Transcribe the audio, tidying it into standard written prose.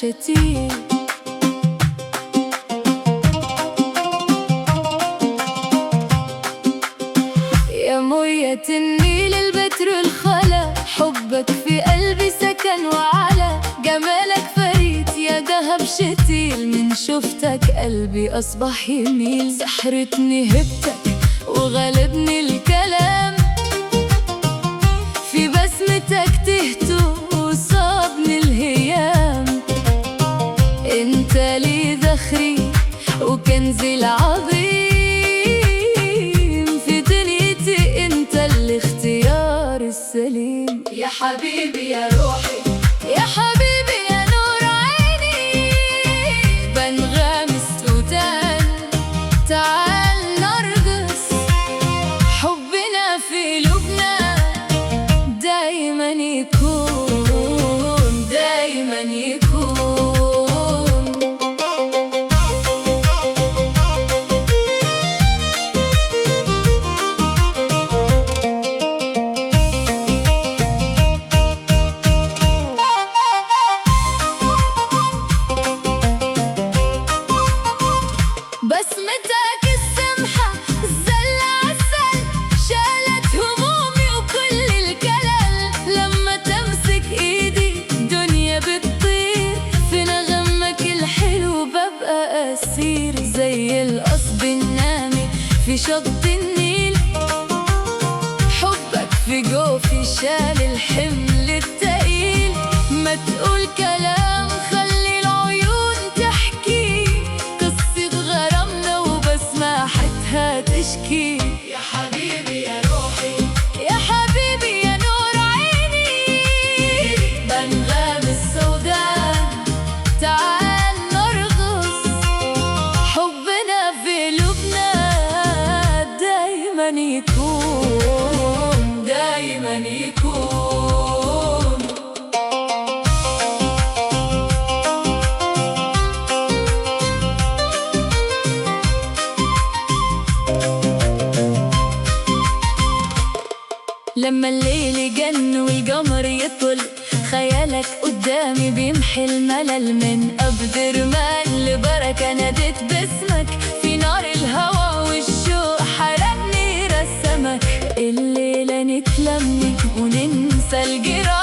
شتيل. يا مية النيل البتر الخلا، حبك في قلبي سكن وعلا، جمالك فريد يا دهب شتيل، من شفتك قلبي أصبح يميل. سحرتني هبتك وغلبني الكلام، في بسمتك تهت وصابني الهيام. انت لي ذخري وكنزي العظيم، في دنيتي انت الاختيار السليم. يا حبيبي يا روحي، يا حبيبي يا نور عيني، بنغمس ودان تعال نرقص، حبنا في قلوبنا دايما يكون، دايما يكون. بسمتك السمحة زل عسل، شالت همومي وكل الكلل، لما تمسك ايدي دنيا بتطير، في نغمك الحلو ببقى اسير، زي القصب النامي في شط النيل، حبك في جوفي شال الحمل التقيل. ما تقول كلام خلي العيون تحكي، قصة غرامنا وبسماحتها تشكي. يا حبيبي يا روحي، يا حبيبي يا نور عيني، بنغام السودان تعال نرقص، حبنا في قلوبنا دايما يكون، دايما يكون. لما الليل يجن والقمر يطل، خيالك قدامي بيمحي الملل، من قبض رمال لبركة ناديت باسمك، في نار الهوى والشوق حرقني رسمك. الليلة نتلم وننسى الجراح،